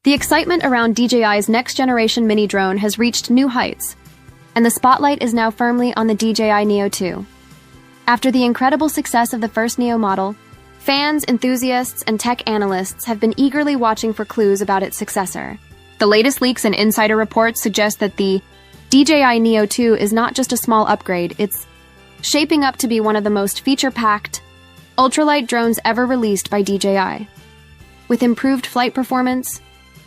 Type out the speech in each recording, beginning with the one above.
The excitement around DJI's next-generation mini drone has reached new heights, and the spotlight is now firmly on the DJI Neo 2. After the incredible success of the first Neo model, fans, enthusiasts, and tech analysts have been eagerly watching for clues about its successor. The latest leaks and insider reports suggest that the DJI Neo 2 is not just a small upgrade, it's shaping up to be one of the most feature-packed, ultralight drones ever released by DJI. With improved flight performance,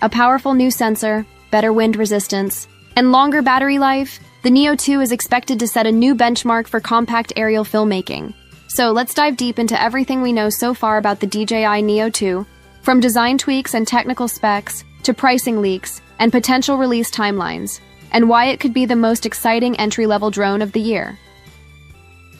a powerful new sensor, better wind resistance, and longer battery life, the Neo 2 is expected to set a new benchmark for compact aerial filmmaking. So let's dive deep into everything we know so far about the DJI Neo 2, from design tweaks and technical specs to pricing leaks and potential release timelines, and why it could be the most exciting entry-level drone of the year.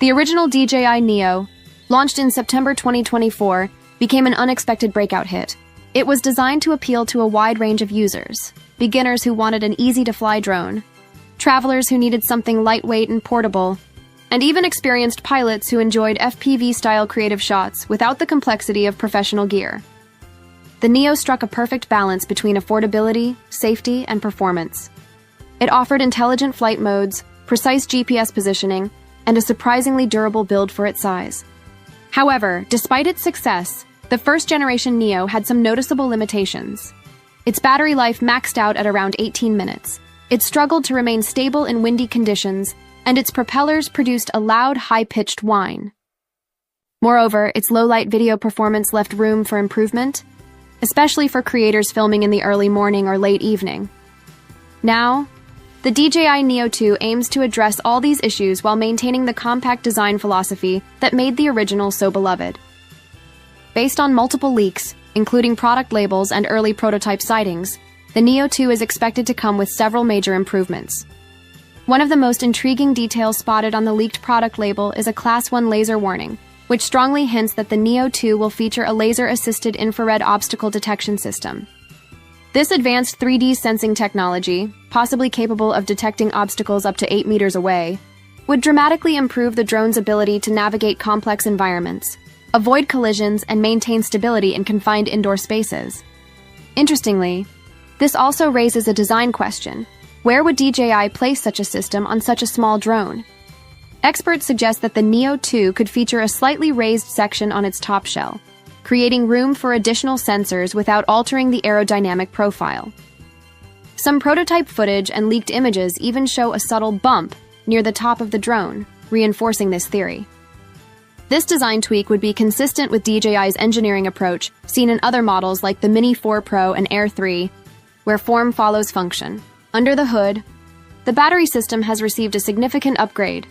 The original DJI Neo, launched in September 2024, became an unexpected breakout hit. It was designed to appeal to a wide range of users: beginners who wanted an easy-to-fly drone, travelers who needed something lightweight and portable, and even experienced pilots who enjoyed FPV-style creative shots without the complexity of professional gear. The Neo struck a perfect balance between affordability, safety, and performance. It offered intelligent flight modes, precise GPS positioning, and a surprisingly durable build for its size. However, despite its success, the first-generation Neo had some noticeable limitations. Its battery life maxed out at around 18 minutes. It struggled to remain stable in windy conditions, and its propellers produced a loud, high-pitched whine. Moreover, its low-light video performance left room for improvement, especially for creators filming in the early morning or late evening. Now, the DJI Neo 2 aims to address all these issues while maintaining the compact design philosophy that made the original so beloved. Based on multiple leaks, including product labels and early prototype sightings, the Neo 2 is expected to come with several major improvements. One of the most intriguing details spotted on the leaked product label is a Class 1 laser warning, which strongly hints that the Neo 2 will feature a laser-assisted infrared obstacle detection system. This advanced 3D sensing technology, possibly capable of detecting obstacles up to 8 meters away, would dramatically improve the drone's ability to navigate complex environments, avoid collisions, and maintain stability in confined indoor spaces. Interestingly, this also raises a design question. Where would DJI place such a system on such a small drone? Experts suggest that the Neo 2 could feature a slightly raised section on its top shell, creating room for additional sensors without altering the aerodynamic profile. Some prototype footage and leaked images even show a subtle bump near the top of the drone, reinforcing this theory. This design tweak would be consistent with DJI's engineering approach seen in other models like the Mini 4 Pro and Air 3, where form follows function. Under the hood, the battery system has received a significant upgrade.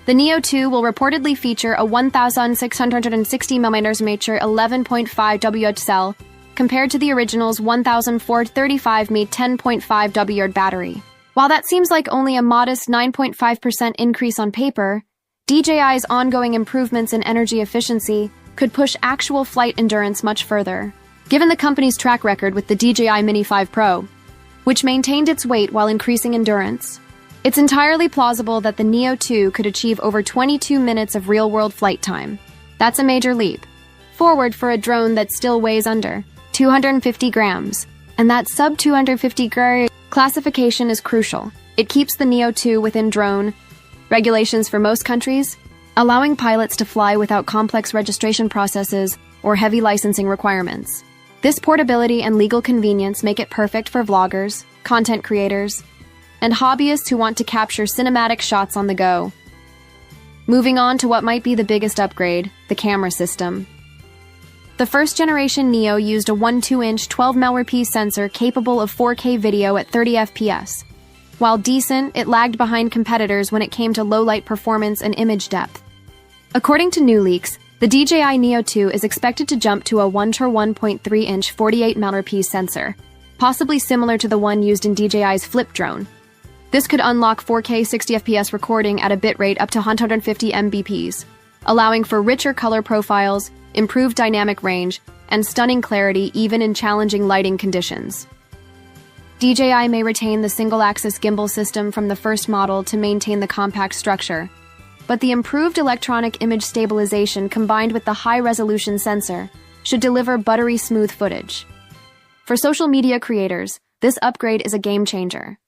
The Neo 2 will reportedly feature a 1,660mm mature 11.5 Wh cell, compared to the original's 1,435mm 10.5 Wh battery. While that seems like only a modest 9.5% increase on paper, DJI's ongoing improvements in energy efficiency could push actual flight endurance much further. Given the company's track record with the DJI Mini 5 Pro, which maintained its weight while increasing endurance, it's entirely plausible that the Neo 2 could achieve over 22 minutes of real-world flight time. That's a major leap forward for a drone that still weighs under 250 grams, and that sub-250 gram classification is crucial. It keeps the Neo 2 within drone regulations for most countries, allowing pilots to fly without complex registration processes or heavy licensing requirements. This portability and legal convenience make it perfect for vloggers, content creators, and hobbyists who want to capture cinematic shots on the go. Moving on to what might be the biggest upgrade, the camera system. The first-generation Neo used a 1.2-inch 12mm sensor capable of 4K video at 30 FPS. While decent, it lagged behind competitors when it came to low-light performance and image depth. According to new leaks, the DJI Neo 2 is expected to jump to a 1.3-inch 48mm sensor, possibly similar to the one used in DJI's Flip drone. This could unlock 4K 60 FPS recording at a bitrate up to 150 Mbps, allowing for richer color profiles, improved dynamic range, and stunning clarity even in challenging lighting conditions. DJI may retain the single-axis gimbal system from the first model to maintain the compact structure, but the improved electronic image stabilization combined with the high-resolution sensor should deliver buttery smooth footage. For social media creators, this upgrade is a game changer.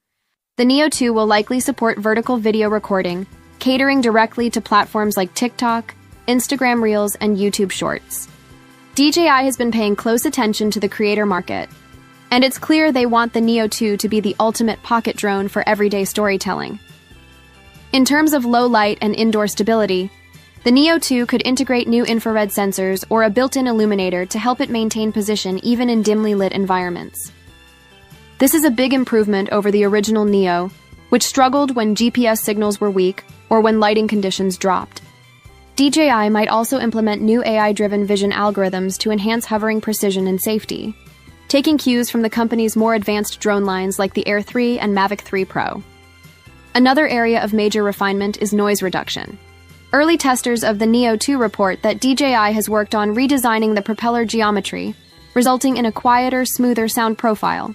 The Neo 2 will likely support vertical video recording, catering directly to platforms like TikTok, Instagram Reels, and YouTube Shorts. DJI has been paying close attention to the creator market, and it's clear they want the Neo 2 to be the ultimate pocket drone for everyday storytelling. In terms of low light and indoor stability, the Neo 2 could integrate new infrared sensors or a built-in illuminator to help it maintain position even in dimly lit environments. This is a big improvement over the original Neo, which struggled when GPS signals were weak or when lighting conditions dropped. DJI might also implement new AI-driven vision algorithms to enhance hovering precision and safety, taking cues from the company's more advanced drone lines like the Air 3 and Mavic 3 Pro. Another area of major refinement is noise reduction. Early testers of the Neo 2 report that DJI has worked on redesigning the propeller geometry, resulting in a quieter, smoother sound profile.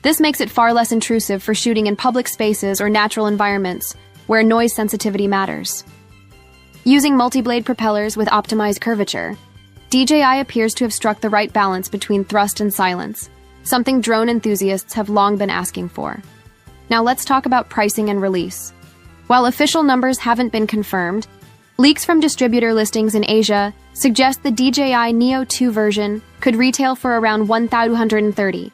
This makes it far less intrusive for shooting in public spaces or natural environments where noise sensitivity matters. Using multi-blade propellers with optimized curvature, DJI appears to have struck the right balance between thrust and silence, something drone enthusiasts have long been asking for. Now let's talk about pricing and release. While official numbers haven't been confirmed, leaks from distributor listings in Asia suggest the DJI Neo 2 version could retail for around $1,230,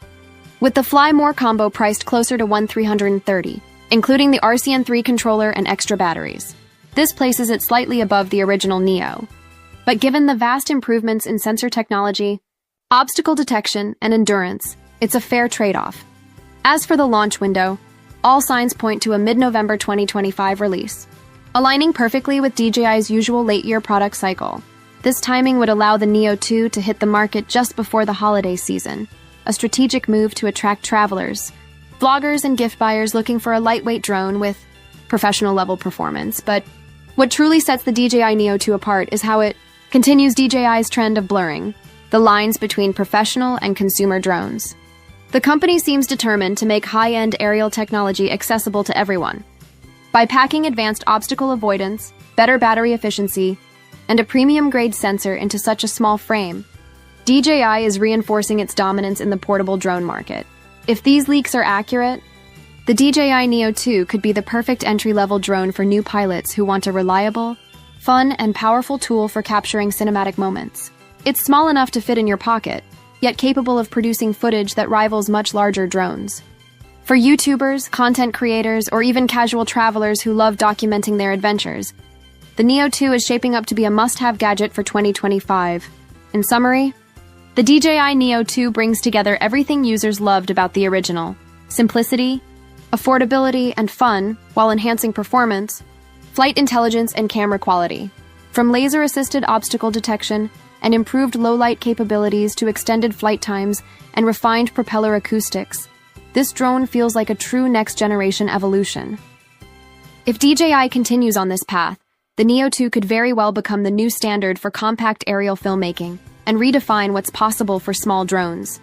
with the Fly More combo priced closer to $1,330, including the RCN3 controller and extra batteries. This places it slightly above the original Neo. But given the vast improvements in sensor technology, obstacle detection, and endurance, it's a fair trade-off. As for the launch window, all signs point to a mid-November 2025 release, aligning perfectly with DJI's usual late-year product cycle. This timing would allow the Neo 2 to hit the market just before the holiday season, a strategic move to attract travelers, vloggers, and gift buyers looking for a lightweight drone with professional-level performance. But what truly sets the DJI Neo 2 apart is how it continues DJI's trend of blurring the lines between professional and consumer drones. The company seems determined to make high-end aerial technology accessible to everyone. By packing advanced obstacle avoidance, better battery efficiency, and a premium-grade sensor into such a small frame, DJI is reinforcing its dominance in the portable drone market. If these leaks are accurate, the DJI Neo 2 could be the perfect entry-level drone for new pilots who want a reliable, fun, and powerful tool for capturing cinematic moments. It's small enough to fit in your pocket, yet capable of producing footage that rivals much larger drones. For YouTubers, content creators, or even casual travelers who love documenting their adventures, the Neo 2 is shaping up to be a must-have gadget for 2025. In summary, the DJI Neo 2 brings together everything users loved about the original: simplicity, affordability, and fun, while enhancing performance, flight intelligence, and camera quality. From laser-assisted obstacle detection and improved low-light capabilities to extended flight times and refined propeller acoustics, this drone feels like a true next-generation evolution. If DJI continues on this path, the Neo 2 could very well become the new standard for compact aerial filmmaking and redefine what's possible for small drones.